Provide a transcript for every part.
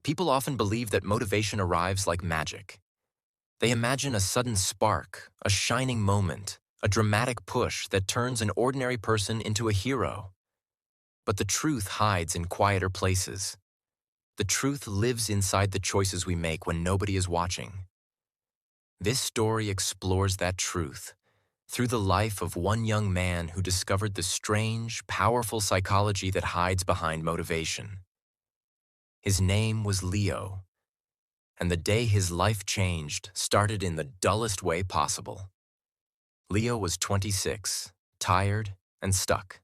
People often believe that motivation arrives like magic. They imagine a sudden spark, a shining moment, a dramatic push that turns an ordinary person into a hero. But the truth hides in quieter places. The truth lives inside the choices we make when nobody is watching. This story explores that truth through the life of one young man who discovered the strange, powerful psychology that hides behind motivation. His name was Leo, and the day his life changed started in the dullest way possible. Leo was 26, tired and stuck.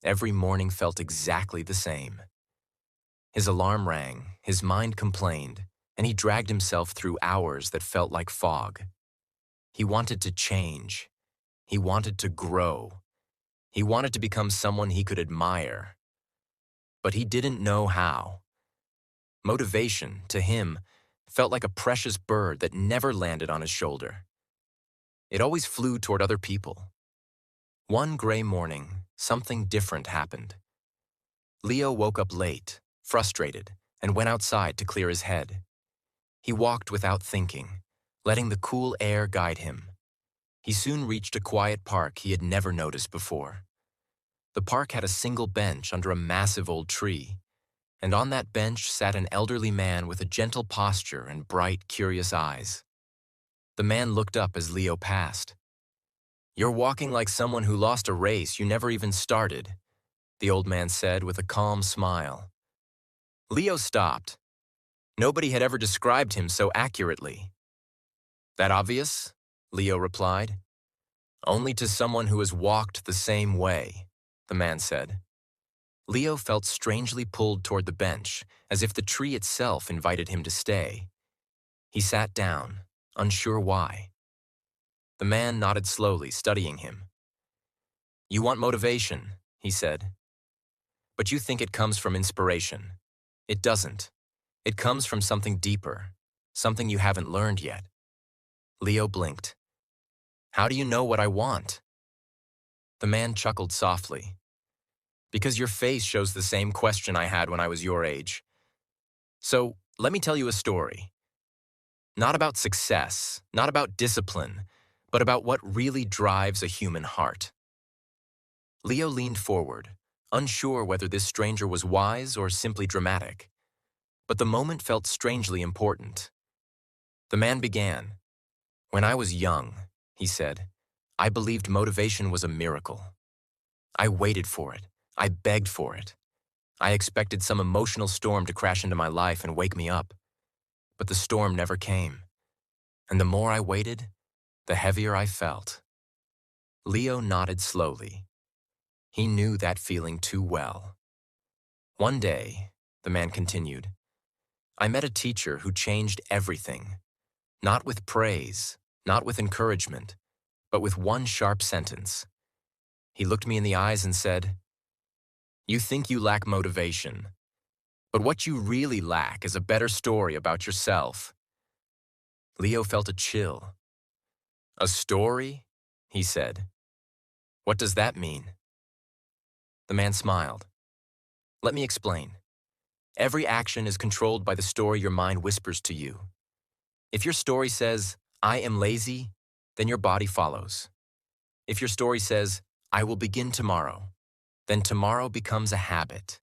Every morning felt exactly the same. His alarm rang, his mind complained, and he dragged himself through hours that felt like fog. He wanted to change. He wanted to grow. He wanted to become someone he could admire. But he didn't know how. Motivation, to him, felt like a precious bird that never landed on his shoulder. It always flew toward other people. One gray morning, something different happened. Leo woke up late, frustrated, and went outside to clear his head. He walked without thinking, letting the cool air guide him. He soon reached a quiet park he had never noticed before. The park had a single bench under a massive old tree, and on that bench sat an elderly man with a gentle posture and bright, curious eyes. The man looked up as Leo passed. "You're walking like someone who lost a race you never even started," the old man said with a calm smile. Leo stopped. Nobody had ever described him so accurately. "That obvious?" Leo replied. "Only to someone who has walked the same way," the man said. Leo felt strangely pulled toward the bench, as if the tree itself invited him to stay. He sat down, unsure why. The man nodded slowly, studying him. "You want motivation," he said. "But you think it comes from inspiration. It doesn't. It comes from something deeper, something you haven't learned yet." Leo blinked. "How do you know what I want?" The man chuckled softly. "Because your face shows the same question I had when I was your age. So, let me tell you a story. Not about success, not about discipline, but about what really drives a human heart." Leo leaned forward, unsure whether this stranger was wise or simply dramatic. But the moment felt strangely important. The man began. "When I was young," he said, "I believed motivation was a miracle. I waited for it. I begged for it. I expected some emotional storm to crash into my life and wake me up. But the storm never came. And the more I waited, the heavier I felt." Leo nodded slowly. He knew that feeling too well. "One day," the man continued, "I met a teacher who changed everything. Not with praise, not with encouragement, but with one sharp sentence. He looked me in the eyes and said, 'You think you lack motivation, but what you really lack is a better story about yourself.'" Leo felt a chill. "A story?" he said. "What does that mean?" The man smiled. "Let me explain. Every action is controlled by the story your mind whispers to you. If your story says, 'I am lazy,' then your body follows. If your story says, 'I will begin tomorrow,' then tomorrow becomes a habit.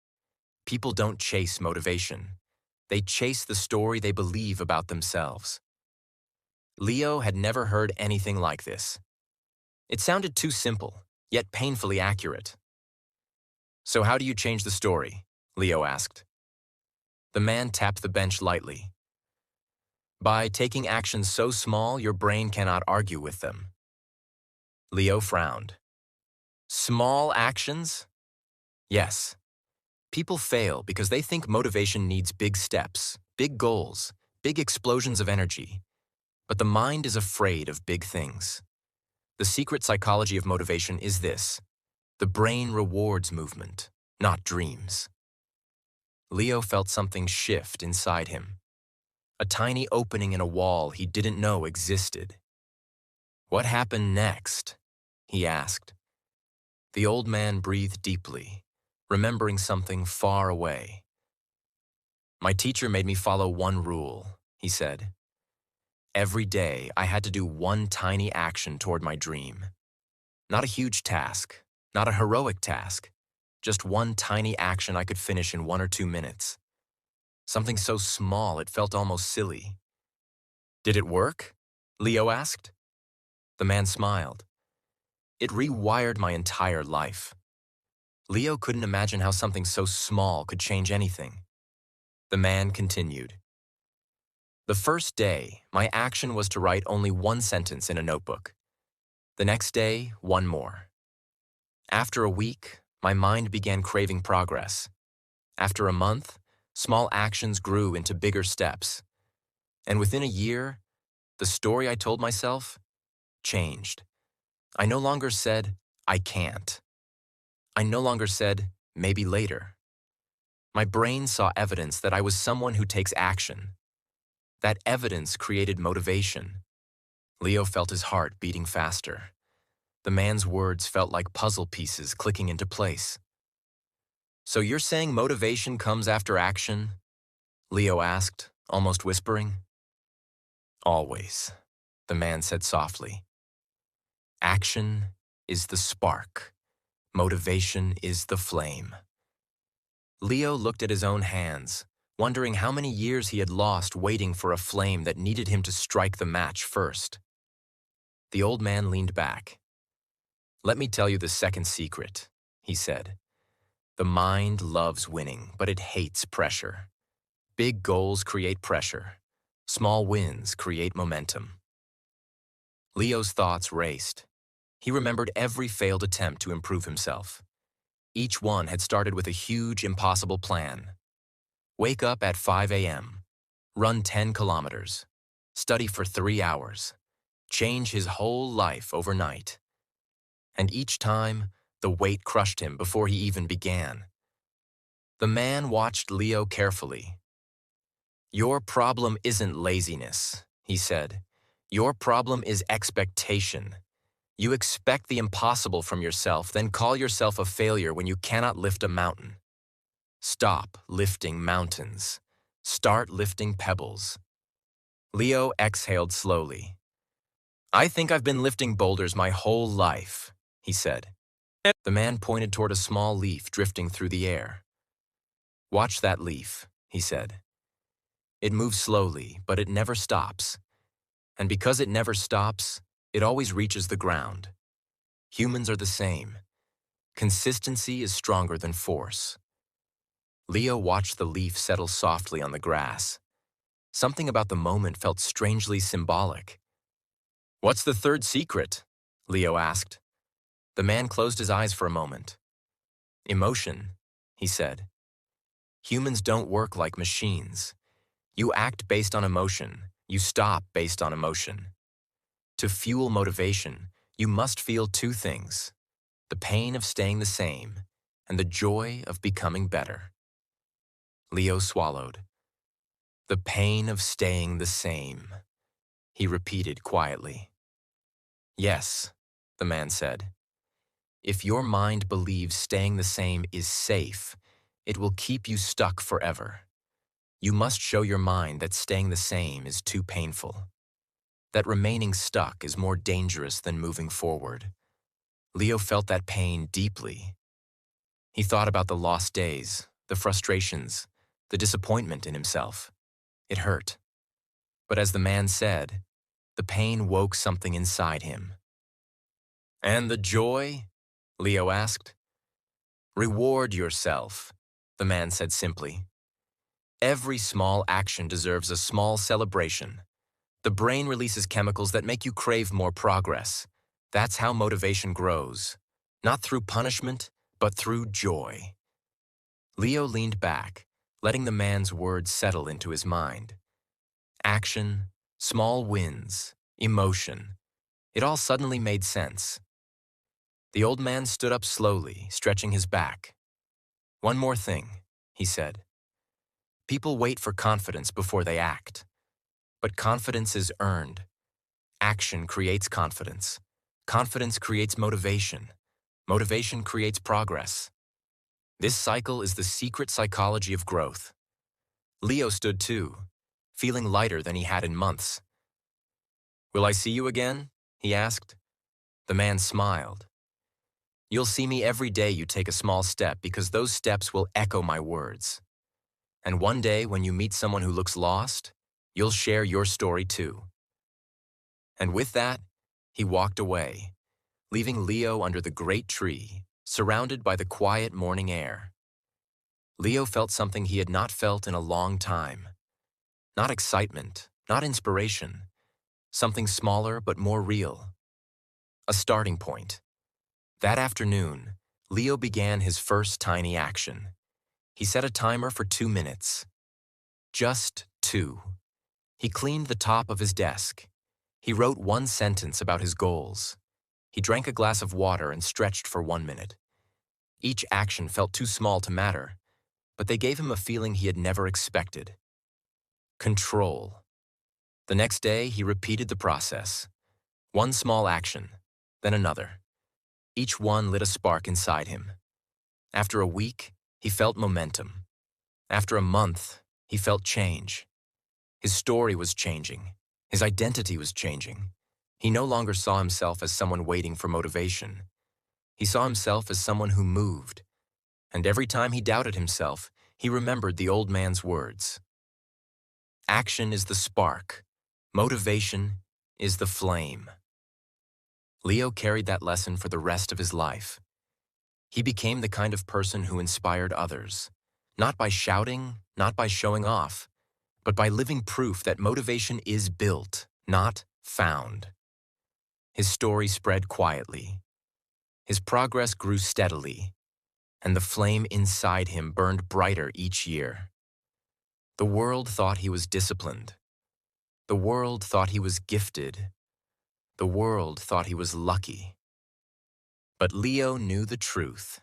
People don't chase motivation. They chase the story they believe about themselves." Leo had never heard anything like this. It sounded too simple, yet painfully accurate. "So how do you change the story?" Leo asked. The man tapped the bench lightly. "By taking actions so small your brain cannot argue with them." Leo frowned. "Small actions?" "Yes. People fail because they think motivation needs big steps, big goals, big explosions of energy. But the mind is afraid of big things. The secret psychology of motivation is this: the brain rewards movement, not dreams." Leo felt something shift inside him. A tiny opening in a wall he didn't know existed. "What happened next?" he asked. The old man breathed deeply, remembering something far away. My teacher made me follow one rule, he said. Every day, I had to do one tiny action toward my dream. Not a huge task, not a heroic task, just one tiny action I could finish in 1 or 2 minutes. Something so small it felt almost silly. Did it work? Leo asked. The man smiled. It rewired my entire life. Leo couldn't imagine how something so small could change anything. The man continued. The first day, my action was to write only one sentence in a notebook. The next day, one more. After a week, my mind began craving progress. After a month, small actions grew into bigger steps. And within a year, the story I told myself changed. I no longer said, I can't. I no longer said, maybe later. My brain saw evidence that I was someone who takes action. That evidence created motivation. Leo felt his heart beating faster. The man's words felt like puzzle pieces clicking into place. So you're saying motivation comes after action? Leo asked, almost whispering. Always, the man said softly. Action is the spark. Motivation is the flame. Leo looked at his own hands, wondering how many years he had lost waiting for a flame that needed him to strike the match first. The old man leaned back. Let me tell you the second secret, he said. The mind loves winning, but it hates pressure. Big goals create pressure. Small wins create momentum. Leo's thoughts raced. He remembered every failed attempt to improve himself. Each one had started with a huge, impossible plan. Wake up at 5 a.m., run 10 kilometers, study for 3 hours, change his whole life overnight. And each time, the weight crushed him before he even began. The man watched Leo carefully. Your problem isn't laziness, he said. Your problem is expectation. You expect the impossible from yourself, then call yourself a failure when you cannot lift a mountain. Stop lifting mountains. Start lifting pebbles. Leo exhaled slowly. I think I've been lifting boulders my whole life, he said. The man pointed toward a small leaf drifting through the air. Watch that leaf, he said. It moves slowly, but it never stops. And because it never stops, it always reaches the ground. Humans are the same. Consistency is stronger than force. Leo watched the leaf settle softly on the grass. Something about the moment felt strangely symbolic. What's the third secret? Leo asked. The man closed his eyes for a moment. Emotion, he said. Humans don't work like machines. You act based on emotion. You stop based on emotion. To fuel motivation, you must feel two things: the pain of staying the same and the joy of becoming better. Leo swallowed. The pain of staying the same, he repeated quietly. Yes, the man said. If your mind believes staying the same is safe, it will keep you stuck forever. You must show your mind that staying the same is too painful, that remaining stuck is more dangerous than moving forward. Leo felt that pain deeply. He thought about the lost days, the frustrations, the disappointment in himself. It hurt. But as the man said, the pain woke something inside him. And the joy? Leo asked. Reward yourself, the man said simply. Every small action deserves a small celebration. The brain releases chemicals that make you crave more progress. That's how motivation grows. Not through punishment, but through joy. Leo leaned back, letting the man's words settle into his mind. Action, small wins, emotion. It all suddenly made sense. The old man stood up slowly, stretching his back. One more thing, he said. People wait for confidence before they act. But confidence is earned. Action creates confidence. Confidence creates motivation. Motivation creates progress. This cycle is the secret psychology of growth. Leo stood too, feeling lighter than he had in months. "Will I see you again?" he asked. The man smiled. "You'll see me every day you take a small step because those steps will echo my words. And one day when you meet someone who looks lost, you'll share your story too." And with that, he walked away, leaving Leo under the great tree, surrounded by the quiet morning air. Leo felt something he had not felt in a long time. Not excitement, not inspiration, something smaller but more real. A starting point. That afternoon, Leo began his first tiny action. He set a timer for 2 minutes. Just 2. He cleaned the top of his desk. He wrote one sentence about his goals. He drank a glass of water and stretched for 1 minute. Each action felt too small to matter, but they gave him a feeling he had never expected. Control. The next day, he repeated the process. One small action, then another. Each one lit a spark inside him. After a week, he felt momentum. After a month, he felt change. His story was changing. His identity was changing. He no longer saw himself as someone waiting for motivation. He saw himself as someone who moved. And every time he doubted himself, he remembered the old man's words. Action is the spark. Motivation is the flame. Leo carried that lesson for the rest of his life. He became the kind of person who inspired others, not by shouting, not by showing off, but by living proof that motivation is built, not found. His story spread quietly. His progress grew steadily, and the flame inside him burned brighter each year. The world thought he was disciplined. The world thought he was gifted. The world thought he was lucky. But Leo knew the truth.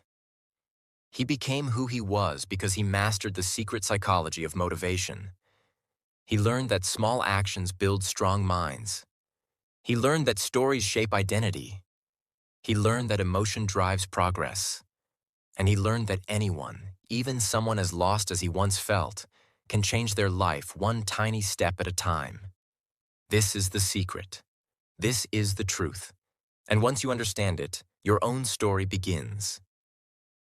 He became who he was because he mastered the secret psychology of motivation. He learned that small actions build strong minds. He learned that stories shape identity. He learned that emotion drives progress. And he learned that anyone, even someone as lost as he once felt, can change their life one tiny step at a time. This is the secret. This is the truth. And once you understand it, your own story begins.